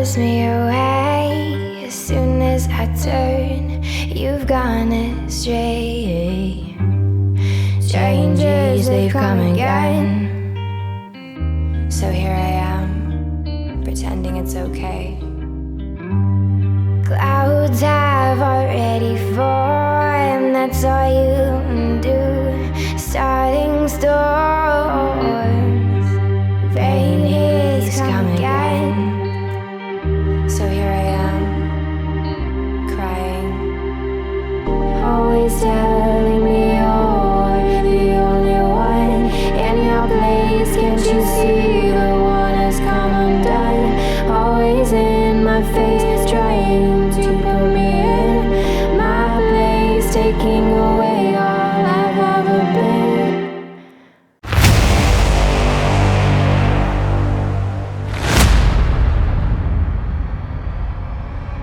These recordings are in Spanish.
pushes me away. As soon as I turn, you've gone astray. Strangers, they've come again. So here I am, pretending it's okay. Clouds have already formed, that's all you do. Starting storms, rain is come again. So here I am, crying, always telling me you're the only one in your place. Can't you see the one has come undone? Always in my face, trying to put me in my place, taking away all I've ever been.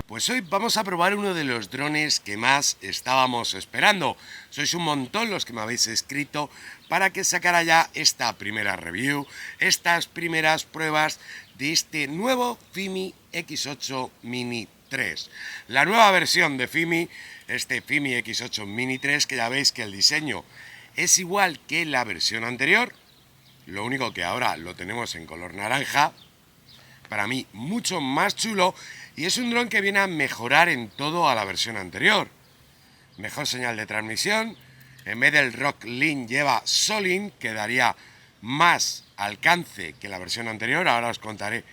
Pues hoy vamos a probar uno de los drones que más estábamos esperando. Sois un montón los que me habéis escrito para que sacara ya esta primera review, estas primeras pruebas de este nuevo Fimi X8 Mini 3. La nueva versión de Fimi, este Fimi X8 Mini 3, que ya veis que el diseño es igual que la versión anterior, lo único que ahora lo tenemos en color naranja, para mí mucho más chulo, y es un dron que viene a mejorar en todo a la versión anterior. Mejor señal de transmisión, en vez del Rock Link lleva Solin, que daría más alcance que la versión anterior. Ahora os contaré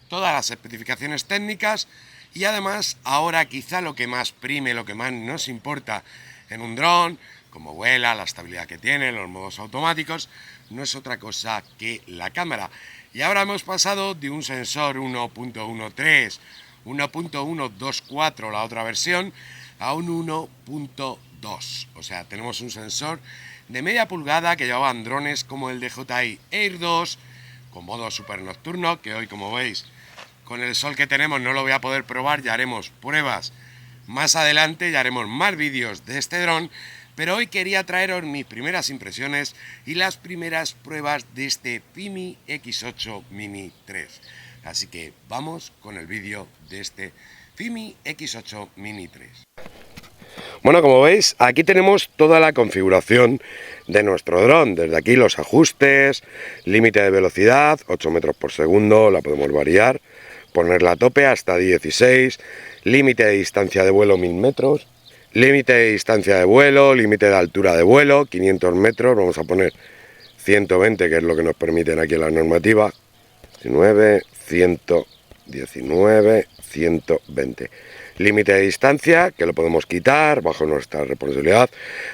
todas las especificaciones técnicas, y además ahora quizá lo que más prime, lo que más nos importa en un dron, como vuela, la estabilidad que tiene, los modos automáticos, no es otra cosa que la cámara. Y ahora hemos pasado de un sensor 1.13, 1.124 la otra versión, a un 1.2. O sea, tenemos un sensor de media pulgada que llevaban drones como el DJI Air 2, con modo super nocturno, que hoy, como veis, con el sol que tenemos no lo voy a poder probar, ya haremos pruebas más adelante, ya haremos más vídeos de este dron, pero hoy quería traeros mis primeras impresiones y las primeras pruebas de este Fimi X8 Mini 3. Así que vamos con el vídeo de este Fimi X8 Mini 3. Bueno, como veis, aquí tenemos toda la configuración de nuestro dron. Desde aquí los ajustes, límite de velocidad, 8 metros por segundo, la podemos variar, ponerla a tope hasta 16, límite de distancia de vuelo 1000 metros, límite de distancia de vuelo, límite de altura de vuelo, 500 metros, vamos a poner 120, que es lo que nos permiten aquí en la normativa, 19, 119, 120. Límite de distancia, que lo podemos quitar bajo nuestra responsabilidad.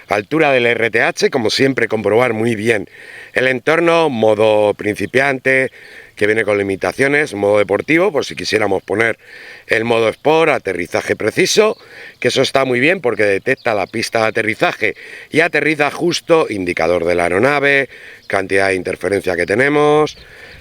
Altura del RTH, como siempre, comprobar muy bien el entorno. Modo principiante, que viene con limitaciones. Modo deportivo, por si quisiéramos poner el modo Sport, aterrizaje preciso, que eso está muy bien porque detecta la pista de aterrizaje y aterriza justo. Indicador de la aeronave, cantidad de interferencia que tenemos.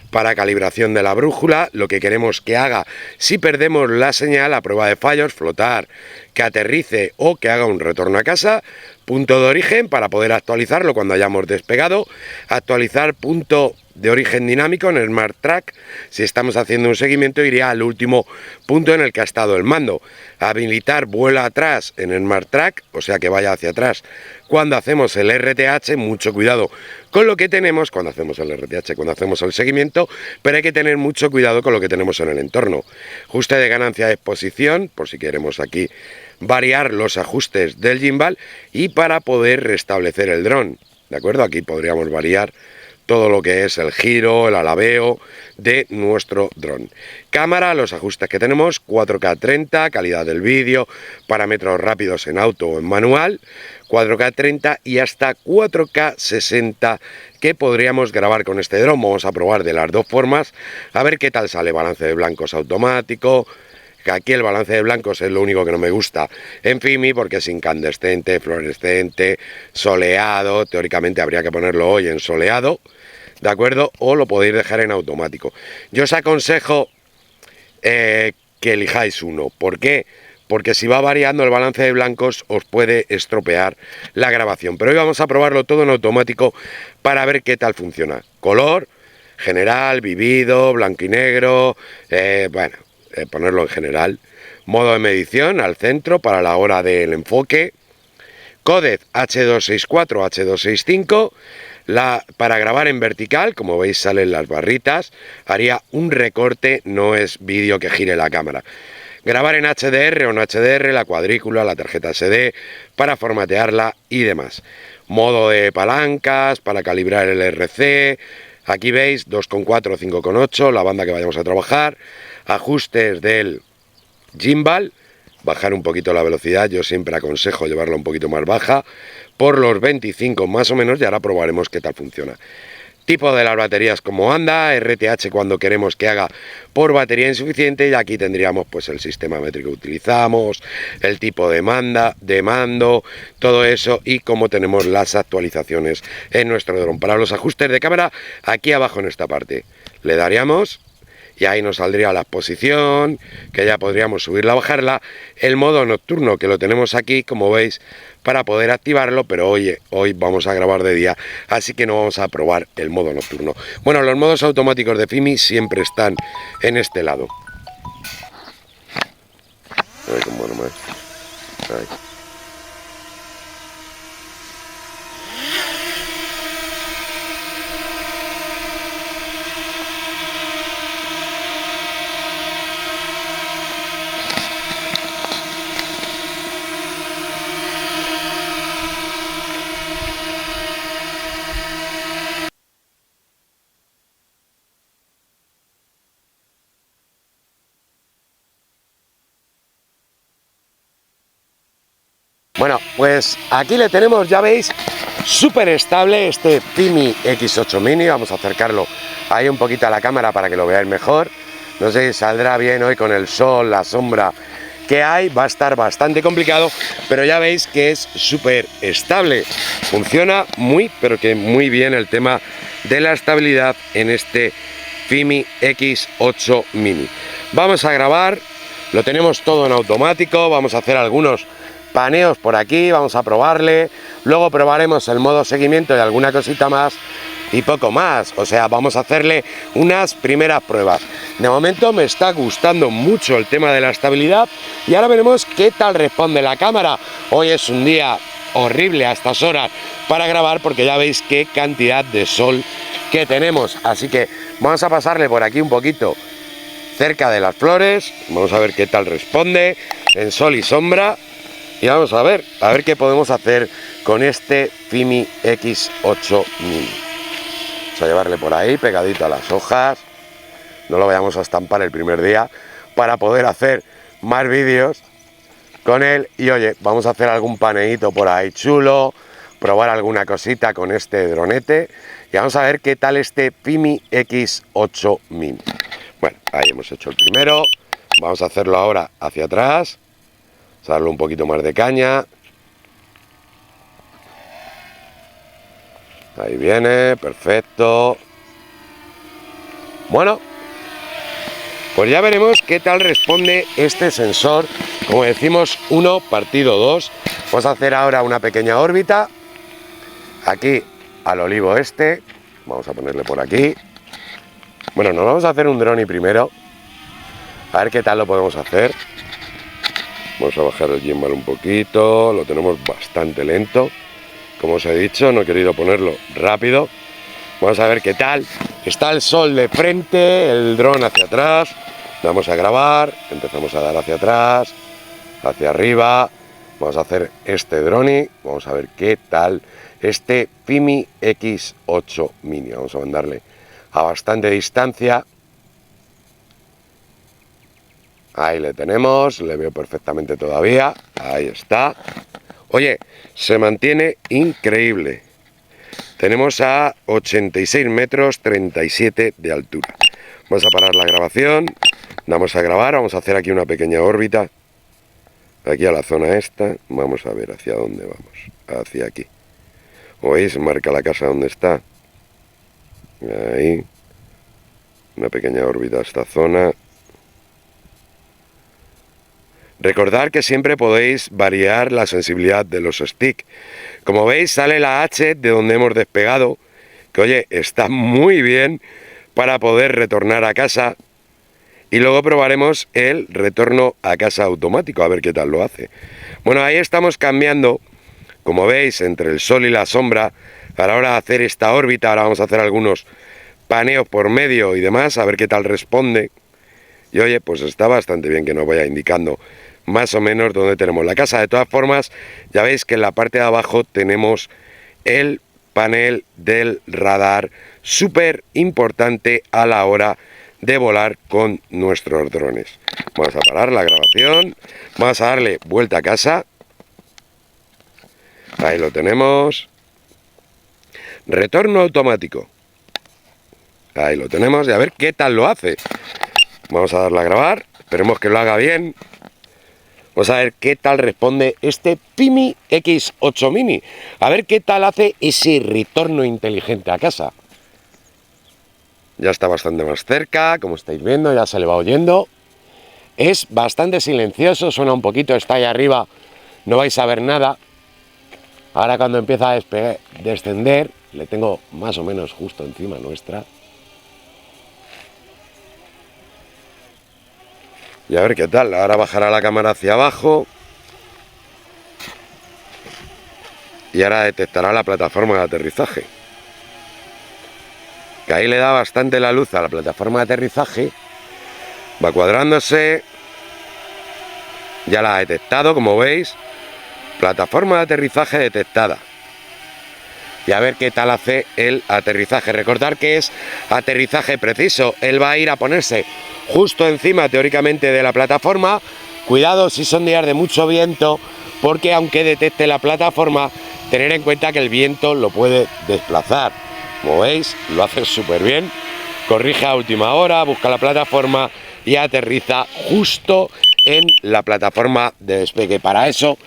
Para calibración de la brújula, lo que queremos que haga si perdemos la señal a prueba de fallos, flotar, que aterrice o que haga un retorno a casa. Punto de origen para poder actualizarlo cuando hayamos despegado. Actualizar punto de origen dinámico en el Smart Track. Si estamos haciendo un seguimiento, iría al último punto en el que ha estado el mando. Habilitar vuelo atrás en el Smart Track, o sea que vaya hacia atrás cuando hacemos el RTH. Mucho cuidado con lo que tenemos cuando hacemos el RTH, cuando hacemos el seguimiento, pero hay que tener mucho cuidado con lo que tenemos en el entorno. Ajuste de ganancia de exposición, por si queremos aquí variar los ajustes del gimbal, y para poder restablecer el dron, ¿de acuerdo? Aquí podríamos variar todo lo que es el giro, el alabeo de nuestro dron. Cámara, los ajustes que tenemos, 4K 30, calidad del vídeo, parámetros rápidos en auto o en manual, 4K 30 y hasta 4K 60 que podríamos grabar con este dron. Vamos a probar de las dos formas, a ver qué tal sale. Balance de blancos automático, que aquí el balance de blancos es lo único que no me gusta en Fimi, porque es incandescente, fluorescente, soleado. Teóricamente habría que ponerlo hoy en soleado, ¿de acuerdo? O lo podéis dejar en automático. Yo os aconsejo que elijáis uno. ¿Por qué? Porque si va variando el balance de blancos os puede estropear la grabación. Pero hoy vamos a probarlo todo en automático para ver qué tal funciona. Color, general, vivido, blanco y negro, bueno, ponerlo en general. Modo de medición al centro para la hora del enfoque. Codec H264, H265. Para grabar en vertical, como veis salen las barritas, haría un recorte, no es vídeo que gire la cámara. Grabar en HDR o no HDR, la cuadrícula, la tarjeta SD, para formatearla y demás. Modo de palancas, para calibrar el RC, aquí veis 2,4, 5,8, la banda que vayamos a trabajar. Ajustes del gimbal, bajar un poquito la velocidad, yo siempre aconsejo llevarla un poquito más baja, por los 25 más o menos, y ahora probaremos qué tal funciona. Tipo de las baterías como anda, RTH cuando queremos que haga por batería insuficiente, y aquí tendríamos pues el sistema métrico que utilizamos, el tipo de mando, todo eso, y cómo tenemos las actualizaciones en nuestro dron. Para los ajustes de cámara, aquí abajo en esta parte, le daríamos y ahí nos saldría la exposición, que ya podríamos subirla o bajarla. El modo nocturno, que lo tenemos aquí, como veis, para poder activarlo, pero oye, hoy vamos a grabar de día, así que no vamos a probar el modo nocturno. Bueno, los modos automáticos de FIMI siempre están en este lado. Ay, qué bueno, man. Ay. Bueno, pues aquí le tenemos, ya veis, súper estable este FIMI X8 Mini. Vamos a acercarlo ahí un poquito a la cámara para que lo veáis mejor. No sé si saldrá bien hoy con el sol, la sombra que hay, va a estar bastante complicado, pero ya veis que es súper estable. Funciona muy, pero que muy bien el tema de la estabilidad en este FIMI X8 Mini. Vamos a grabar, lo tenemos todo en automático, vamos a hacer algunos paneos por aquí, vamos a probarle, luego probaremos el modo seguimiento y alguna cosita más y poco más, o sea, vamos a hacerle unas primeras pruebas. De momento me está gustando mucho el tema de la estabilidad y ahora veremos qué tal responde la cámara. Hoy es un día horrible a estas horas para grabar porque ya veis qué cantidad de sol que tenemos, así que vamos a pasarle por aquí un poquito cerca de las flores, vamos a ver qué tal responde en sol y sombra. Y vamos a ver qué podemos hacer con este FIMI X8 Mini. Vamos a llevarle por ahí pegadito a las hojas. No lo vayamos a estampar el primer día para poder hacer más vídeos con él. Y oye, vamos a hacer algún paneíto por ahí chulo, probar alguna cosita con este dronete. Y vamos a ver qué tal este FIMI X8 Mini. Bueno, ahí hemos hecho el primero. Vamos a hacerlo ahora hacia atrás. Darle un poquito más de caña. Ahí viene, perfecto. Bueno, pues ya veremos qué tal responde este sensor. Como decimos, 1 partido 2. Vamos a hacer ahora una pequeña órbita. Aquí al olivo este. Vamos a ponerle por aquí. Bueno, nos vamos a hacer un drone primero. A ver qué tal lo podemos hacer. Vamos a bajar el gimbal un poquito, lo tenemos bastante lento. Como os he dicho, no he querido ponerlo rápido. Vamos a ver qué tal. Está el sol de frente, el dron hacia atrás. Vamos a grabar, empezamos a dar hacia atrás, hacia arriba. Vamos a hacer este drone, vamos a ver qué tal este FIMI X8 Mini. Vamos a mandarle a bastante distancia. Ahí le tenemos, le veo perfectamente todavía, ahí está. Oye, se mantiene increíble. Tenemos a 86 metros 37 de altura. Vamos a parar la grabación, vamos a grabar, vamos a hacer aquí una pequeña órbita. Aquí a la zona esta, vamos a ver hacia dónde vamos, hacia aquí. ¿Como veis? Marca la casa donde está. Ahí, una pequeña órbita a esta zona. Recordad que siempre podéis variar la sensibilidad de los sticks. Como veis sale la H de donde hemos despegado, que oye, está muy bien para poder retornar a casa. y luego probaremos el retorno a casa automático, a ver qué tal lo hace. Bueno, ahí estamos cambiando, como veis, entre el sol y la sombra a la hora de hacer esta órbita. Ahora vamos a hacer algunos paneos por medio y demás, a ver qué tal responde. Y oye, pues está bastante bien que nos vaya indicando más o menos dónde tenemos la casa. De todas formas, ya veis que en la parte de abajo tenemos el panel del radar, súper importante a la hora de volar con nuestros drones. Vamos a parar la grabación, vamos a darle vuelta a casa. Ahí lo tenemos. Retorno automático. Ahí lo tenemos y a ver qué tal lo hace. Vamos a darle a grabar, esperemos que lo haga bien. Vamos a ver qué tal responde este Fimi X8 Mini. A ver qué tal hace ese retorno inteligente a casa. Ya está bastante más cerca, como estáis viendo, ya se le va oyendo. Es bastante silencioso, suena un poquito, está ahí arriba, no vais a ver nada. Ahora cuando empieza a descender, le tengo más o menos justo encima nuestra. Y a ver qué tal, ahora bajará la cámara hacia abajo. Y ahora detectará la plataforma de aterrizaje. Que ahí le da bastante la luz a la plataforma de aterrizaje. Va cuadrándose. Ya la ha detectado, como veis. Plataforma de aterrizaje detectada. Y a ver qué tal hace el aterrizaje. Recordar que es aterrizaje preciso. Él va a ir a ponerse justo encima, teóricamente, de la plataforma. Cuidado si son días de mucho viento, porque aunque detecte la plataforma, tener en cuenta que el viento lo puede desplazar. Como veis, lo hace súper bien. Corrige a última hora, busca la plataforma y aterriza justo en la plataforma de despegue. Para eso,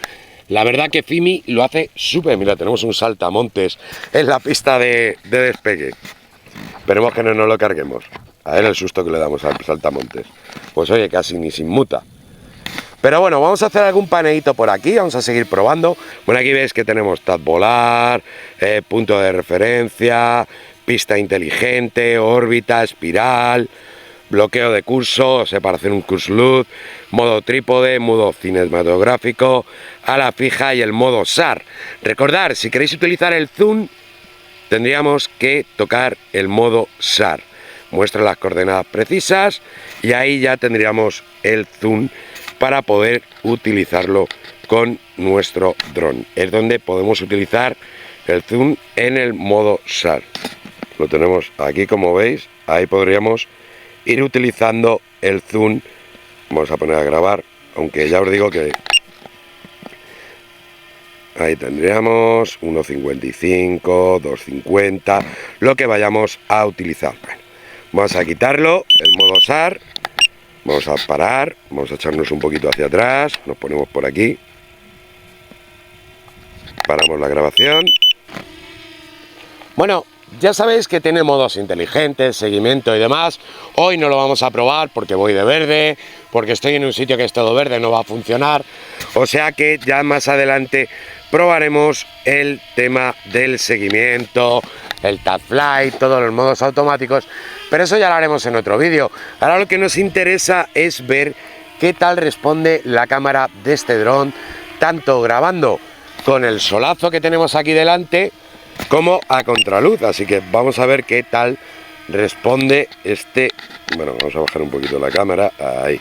la verdad que Fimi lo hace súper. Mira, tenemos un saltamontes en la pista de despegue. Esperemos que no nos lo carguemos. A ver el susto que le damos al saltamontes. Pues oye, casi ni se inmuta. Pero bueno, vamos a hacer algún paneíto por aquí, vamos a seguir probando. Bueno, aquí veis que tenemos TAD volar, punto de referencia, pista inteligente, órbita, espiral, bloqueo de curso, separación un curso luz, modo trípode, modo cinematográfico, a la fija y el modo SAR. Recordad, si queréis utilizar el zoom, tendríamos que tocar el modo SAR. Muestra las coordenadas precisas y ahí ya tendríamos el zoom para poder utilizarlo con nuestro dron. Es donde podemos utilizar el zoom en el modo SAR. Lo tenemos aquí, como veis, ahí podríamos ir utilizando el zoom. Vamos a poner a grabar, aunque ya os digo que ahí tendríamos 1.55, 2.50, lo que vayamos a utilizar. Bueno, vamos a quitarlo, el modo SAR. Vamos a parar, vamos a echarnos un poquito hacia atrás, nos ponemos por aquí. Paramos la grabación. Bueno, ya sabéis que tiene modos inteligentes, seguimiento y demás. Hoy no lo vamos a probar porque voy de verde, porque estoy en un sitio que es todo verde, no va a funcionar. O sea que ya más adelante probaremos el tema del seguimiento, el TAD Flight, todos los modos automáticos, pero eso ya lo haremos en otro vídeo. Ahora lo que nos interesa es ver qué tal responde la cámara de este dron, tanto grabando con el solazo que tenemos aquí delante, como a contraluz. Así que vamos a ver qué tal responde este. Bueno, vamos a bajar un poquito la cámara, ahí.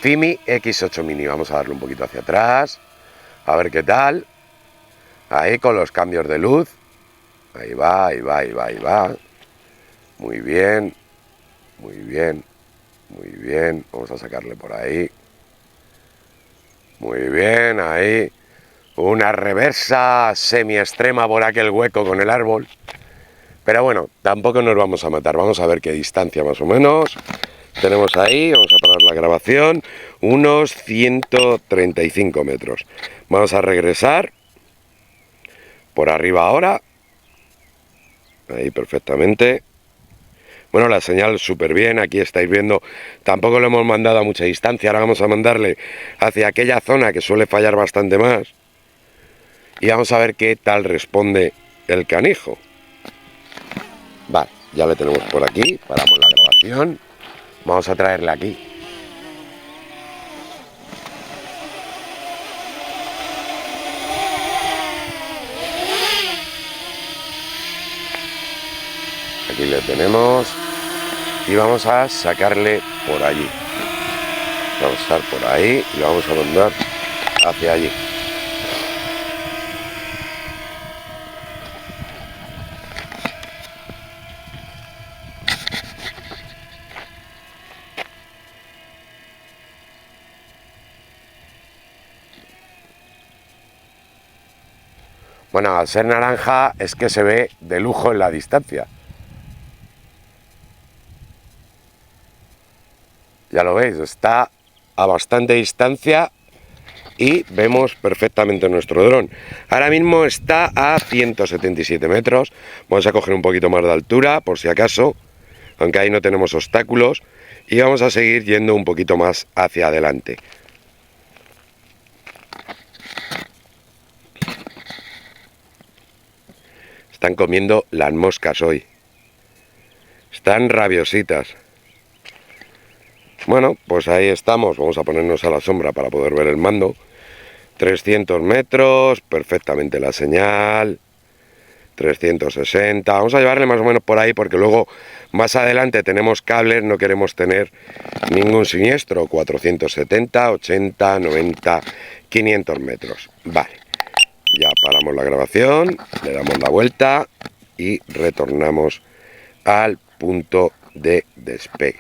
Fimi X8 Mini, vamos a darle un poquito hacia atrás, a ver qué tal. Ahí con los cambios de luz. Ahí va, ahí va, ahí va, ahí va. Muy bien, muy bien, muy bien. Vamos a sacarle por ahí. Muy bien, ahí. Una reversa semi-extrema por aquel hueco con el árbol. Pero bueno, tampoco nos vamos a matar. Vamos a ver qué distancia más o menos tenemos ahí. Vamos a parar la grabación. Unos 135 metros. Vamos a regresar por arriba ahora. Ahí perfectamente. Bueno, la señal súper bien, aquí estáis viendo, tampoco lo hemos mandado a mucha distancia, ahora vamos a mandarle hacia aquella zona que suele fallar bastante más. Y vamos a ver qué tal responde el canijo. Vale, ya le tenemos por aquí, paramos la grabación. Vamos a traerle aquí. Aquí le tenemos y vamos a sacarle por allí. Vamos a estar por ahí y lo vamos a mandar hacia allí. Bueno, al ser naranja es que se ve de lujo en la distancia. Ya lo veis, está a bastante distancia y vemos perfectamente nuestro dron. Ahora mismo está a 177 metros. Vamos a coger un poquito más de altura por si acaso, aunque ahí no tenemos obstáculos. Y vamos a seguir yendo un poquito más hacia adelante. Están comiendo las moscas hoy. Están rabiositas. Bueno, pues ahí estamos. Vamos a ponernos a la sombra para poder ver el mando. 300 metros, perfectamente la señal. 360. Vamos a llevarle más o menos por ahí porque luego más adelante tenemos cables. No queremos tener ningún siniestro. 470, 80, 90, 500 metros. Vale. Ya paramos la grabación, le damos la vuelta y retornamos al punto de despegue.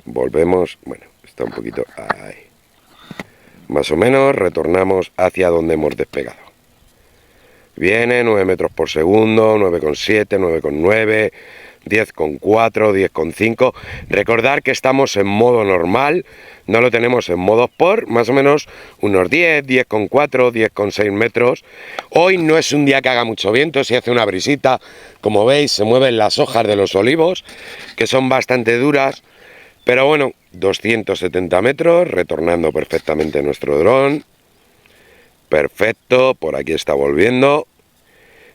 Volvemos, bueno, está un poquito ahí. Más o menos retornamos hacia donde hemos despegado. Viene 9 metros por segundo, 9,7, 9,9, 10,4, 10,5. Recordar que estamos en modo normal, no lo tenemos en modo Sport, más o menos unos 10, 10,4, 10,6 metros. Hoy no es un día que haga mucho viento, si hace una brisita, como veis se mueven las hojas de los olivos, que son bastante duras, pero bueno, 270 metros, retornando perfectamente nuestro dron. Perfecto, por aquí está volviendo.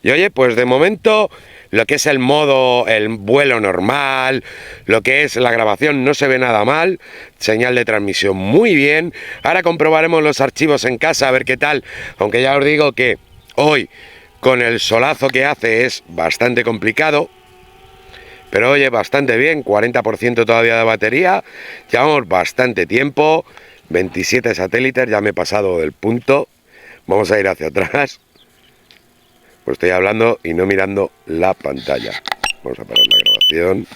Y oye, pues de momento lo que es el modo, el vuelo normal, lo que es la grabación no se ve nada mal, señal de transmisión muy bien. Ahora comprobaremos los archivos en casa a ver qué tal, aunque ya os digo que hoy con el solazo que hace es bastante complicado. Pero oye, bastante bien, 40% todavía de batería, llevamos bastante tiempo, 27 satélites, ya me he pasado del punto, vamos a ir hacia atrás. Pues estoy hablando y no mirando la pantalla. Vamos a parar la grabación.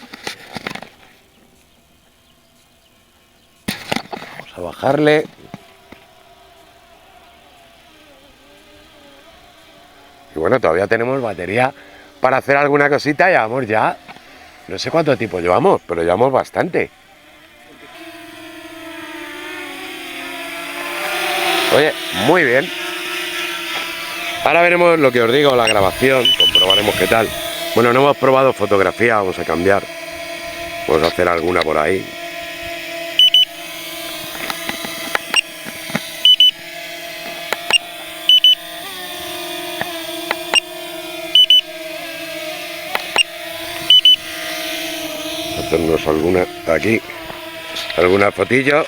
Vamos a bajarle. Y bueno, todavía tenemos batería para hacer alguna cosita. Llevamos ya, no sé cuánto tiempo llevamos, pero llevamos bastante. Oye, muy bien. Ahora veremos lo que os digo, la grabación, comprobaremos qué tal. Bueno, no hemos probado fotografía, vamos a cambiar. Vamos a hacer alguna por ahí. Hacernos alguna aquí, alguna fotillo.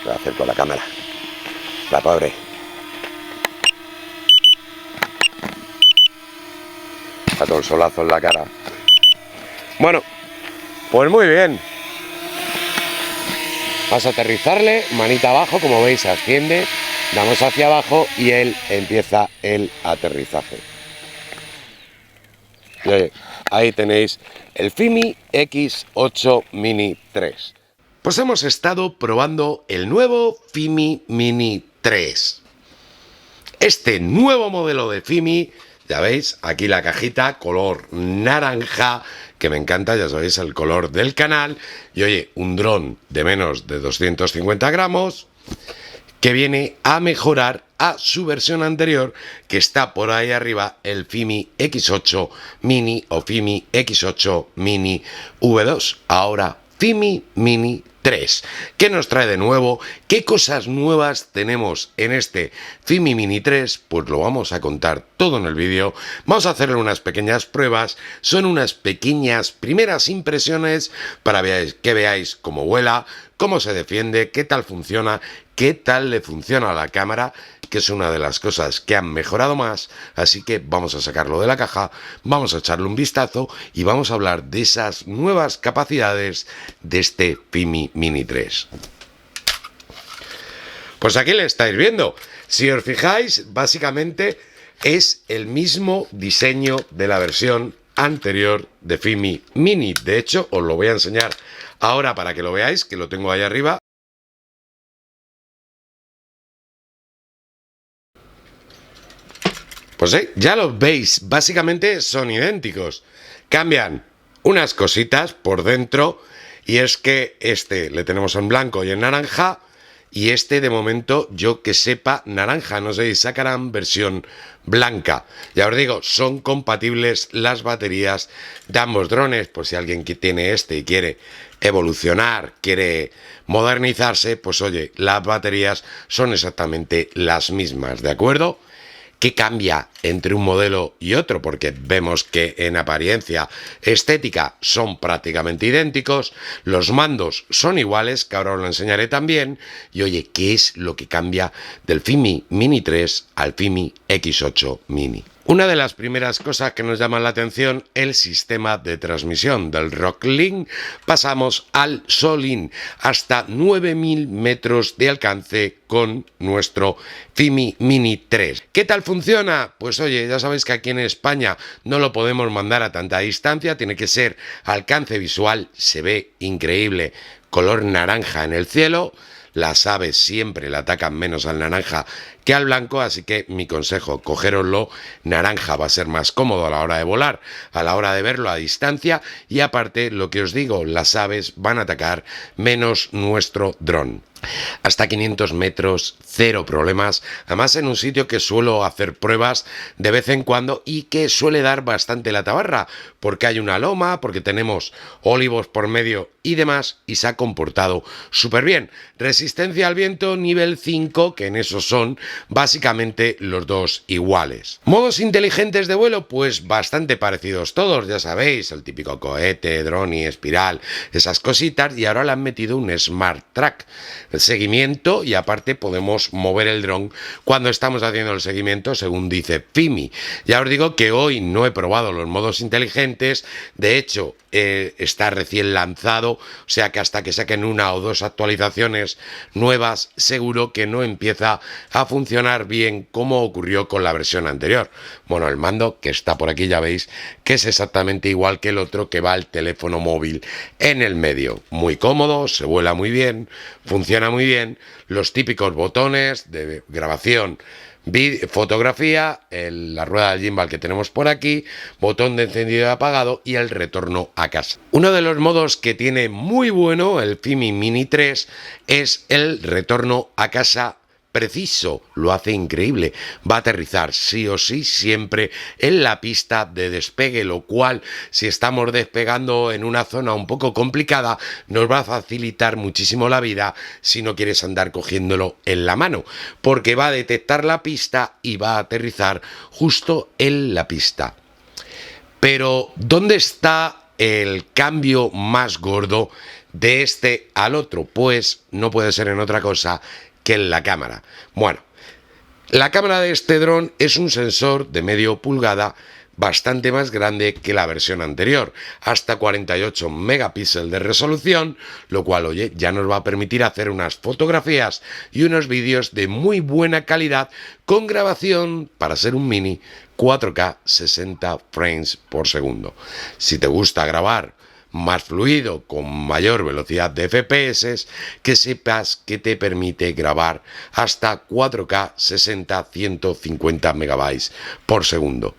Voy a hacer con la cámara. La pobre. Está todo el solazo en la cara. Bueno, pues muy bien. Vas a aterrizarle, manita abajo, como veis se asciende, damos hacia abajo y él empieza el aterrizaje. Y oye, ahí tenéis el FIMI X8 Mini 3. Pues hemos estado probando el nuevo FIMI Mini 3. Este nuevo modelo de FIMI, ya veis, aquí la cajita, color naranja, que me encanta, ya sabéis, el color del canal. Y oye, un dron de menos de 250 gramos, que viene a mejorar a su versión anterior, que está por ahí arriba, el FIMI X8 Mini o FIMI X8 Mini V2. Ahora FIMI Mini 3. ¿Qué nos trae de nuevo? ¿Qué cosas nuevas tenemos en este FIMI Mini 3? Pues lo vamos a contar todo en el vídeo. Vamos a hacerle unas pequeñas pruebas. Son unas pequeñas primeras impresiones para que veáis cómo vuela, cómo se defiende, qué tal funciona, qué tal le funciona a la cámara, que es una de las cosas que han mejorado más. Así que vamos a sacarlo de la caja, vamos a echarle un vistazo y vamos a hablar de esas nuevas capacidades de este FIMI Mini 3. Pues aquí le estáis viendo. Si os fijáis, básicamente es el mismo diseño de la versión anterior de FIMI Mini. De hecho, os lo voy a enseñar ahora para que lo veáis, que lo tengo ahí arriba. Pues sí, ya los veis, básicamente son idénticos. Cambian unas cositas por dentro, y es que este le tenemos en blanco y en naranja, y este de momento, yo que sepa, naranja. No sé si sacarán versión blanca. Ya os digo, son compatibles las baterías de ambos drones, por si alguien que tiene este y quiere evolucionar, quiere modernizarse, pues oye, las baterías son exactamente las mismas, ¿de acuerdo? ¿Qué cambia entre un modelo y otro? Porque vemos que en apariencia estética son prácticamente idénticos, los mandos son iguales, que ahora os lo enseñaré también, y oye, ¿qué es lo que cambia del FIMI Mini 3 al FIMI X8 Mini? Una de las primeras cosas que nos llaman la atención, el sistema de transmisión. Del Rocklink pasamos al Solink, hasta 9000 metros de alcance con nuestro FIMI Mini 3. ¿Qué tal funciona? Pues oye, ya sabéis que aquí en España no lo podemos mandar a tanta distancia, tiene que ser alcance visual, se ve increíble, color naranja en el cielo. Las aves siempre le atacan menos al naranja que al blanco, así que mi consejo, cogéroslo. Naranja va a ser más cómodo a la hora de volar, a la hora de verlo a distancia, y aparte, lo que os digo, las aves van a atacar menos nuestro dron. Hasta 500 metros, cero problemas, además en un sitio que suelo hacer pruebas de vez en cuando y que suele dar bastante la tabarra, porque hay una loma, porque tenemos olivos por medio y demás, y se ha comportado súper bien. Resistencia al viento nivel 5, que en eso son básicamente los dos iguales. Modos inteligentes de vuelo, pues bastante parecidos todos, ya sabéis, el típico cohete, dron y espiral, esas cositas, y ahora le han metido un Smart Track, el seguimiento, y aparte podemos mover el dron cuando estamos haciendo el seguimiento, según dice FIMI. Ya os digo que hoy no he probado los modos inteligentes, de hecho está recién lanzado, o sea que hasta que saquen una o dos actualizaciones nuevas, seguro que no empieza a funcionar bien como ocurrió con la versión anterior. Bueno, el mando que está por aquí ya veis que es exactamente igual que el otro, que va el teléfono móvil en el medio. Muy cómodo, se vuela muy bien, funciona muy bien, los típicos botones de grabación, fotografía, la rueda del gimbal que tenemos por aquí, botón de encendido y apagado y el retorno a casa. Uno de los modos que tiene muy bueno el FIMI Mini 3 es el retorno a casa preciso, lo hace increíble. Va a aterrizar sí o sí siempre en la pista de despegue, lo cual, si estamos despegando en una zona un poco complicada, nos va a facilitar muchísimo la vida si no quieres andar cogiéndolo en la mano, porque va a detectar la pista y va a aterrizar justo en la pista. Pero ¿dónde está el cambio más gordo de este al otro? Pues no puede ser en otra cosa que en la cámara. Bueno, la cámara de este dron es un sensor de medio pulgada bastante más grande que la versión anterior, hasta 48 megapíxeles de resolución, lo cual, oye, ya nos va a permitir hacer unas fotografías y unos vídeos de muy buena calidad con grabación, para ser un mini, 4K 60 frames por segundo. Si te gusta grabar más fluido, con mayor velocidad de FPS, que sepas que te permite grabar hasta 4K 60 150 megabytes por segundo.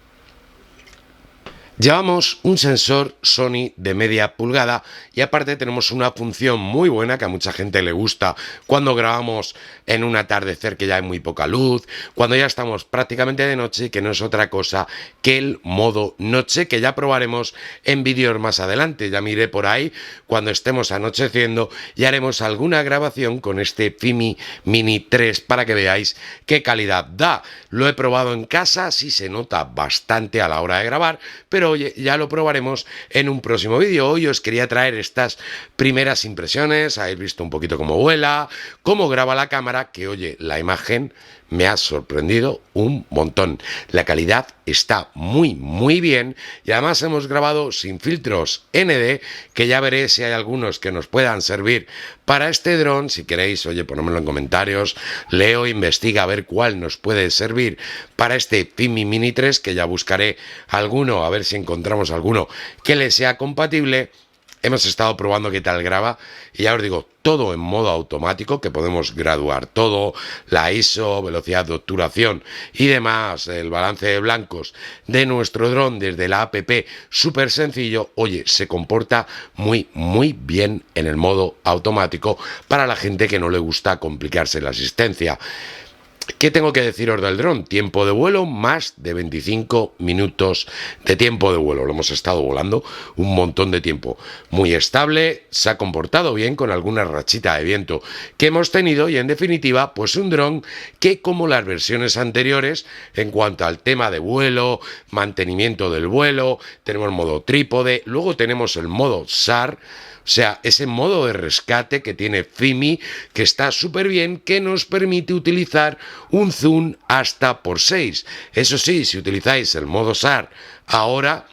Llevamos un sensor Sony de media pulgada y aparte tenemos una función muy buena que a mucha gente le gusta cuando grabamos en un atardecer que ya hay muy poca luz, cuando ya estamos prácticamente de noche, que no es otra cosa que el modo noche, que ya probaremos en vídeos más adelante. Ya miré por ahí cuando estemos anocheciendo y haremos alguna grabación con este Fimi Mini 3 para que veáis qué calidad da. Lo he probado en casa, sí se nota bastante a la hora de grabar, pero oye, ya lo probaremos en un próximo vídeo. Hoy os quería traer estas primeras impresiones, habéis visto un poquito cómo vuela, cómo graba la cámara, que oye, la imagen me ha sorprendido un montón. La calidad está muy bien y además hemos grabado sin filtros ND, que ya veré si hay algunos que nos puedan servir para este dron. Si queréis, oye, ponedmelo en comentarios, leo, investiga a ver cuál nos puede servir para este Fimi Mini 3, que ya buscaré alguno, a ver si encontramos alguno que le sea compatible. Hemos estado probando qué tal graba y ya os digo, todo en modo automático, que podemos graduar todo, la ISO, velocidad de obturación y demás, el balance de blancos de nuestro dron desde la app, súper sencillo. Oye, se comporta muy bien en el modo automático para la gente que no le gusta complicarse la asistencia. ¿Qué tengo que deciros del dron? Tiempo de vuelo, más de 25 minutos de tiempo de vuelo. Lo hemos estado volando un montón de tiempo. Muy estable, se ha comportado bien con alguna rachita de viento que hemos tenido y en definitiva, pues un dron que, como las versiones anteriores, en cuanto al tema de vuelo, mantenimiento del vuelo, tenemos modo trípode, luego tenemos el modo SAR, o sea, ese modo de rescate que tiene Fimi, que está súper bien, que nos permite utilizar un zoom hasta por 6. Eso sí, si utilizáis el modo SAR ahora,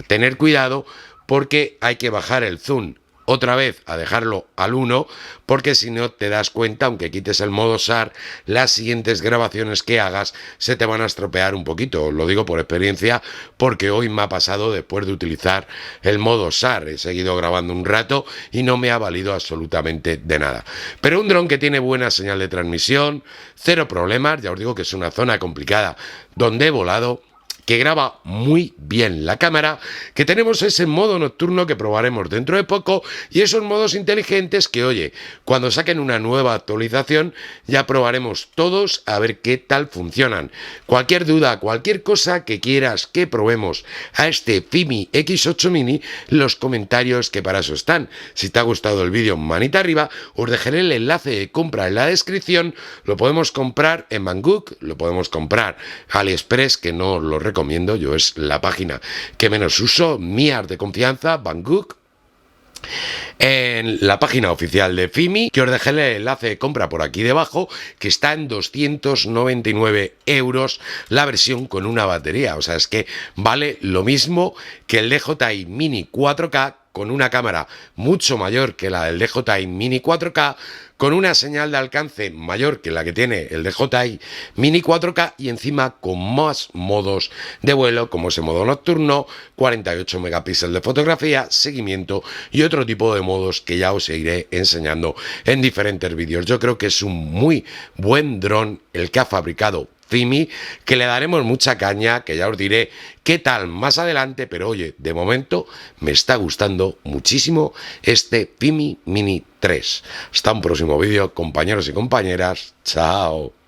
tener cuidado porque hay que bajar el zoom otra vez a dejarlo al 1, porque si no te das cuenta, aunque quites el modo SAR, las siguientes grabaciones que hagas se te van a estropear un poquito. Lo digo por experiencia, porque hoy me ha pasado después de utilizar el modo SAR. He seguido grabando un rato y no me ha valido absolutamente de nada. Pero un dron que tiene buena señal de transmisión, cero problemas, ya os digo que es una zona complicada donde he volado, que graba muy bien la cámara, que tenemos ese modo nocturno que probaremos dentro de poco y esos modos inteligentes que, oye, cuando saquen una nueva actualización ya probaremos todos a ver qué tal funcionan. Cualquier duda, cualquier cosa que quieras que probemos a este Fimi X8 Mini, los comentarios, que para eso están. Si te ha gustado el vídeo, manita arriba, os dejaré el enlace de compra en la descripción. Lo podemos comprar en Banggood, lo podemos comprar AliExpress, que no lo recomiendo, yo es la página que menos uso, mías de confianza, Banggood. En la página oficial de Fimi, que os dejé el enlace de compra por aquí debajo, que está en 299 euros la versión con una batería. O sea, es que vale lo mismo que el DJI Mini 4K, con una cámara mucho mayor que la del DJI Mini 4K, con una señal de alcance mayor que la que tiene el DJI Mini 4K y encima con más modos de vuelo, como ese modo nocturno, 48 megapíxeles de fotografía, seguimiento y otro tipo de modos que ya os iré enseñando en diferentes vídeos. Yo creo que es un muy buen dron el que ha fabricado Fimi, que le daremos mucha caña, que ya os diré qué tal más adelante, pero oye, de momento me está gustando muchísimo este Fimi Mini 3. Hasta un próximo vídeo, compañeros y compañeras. Chao.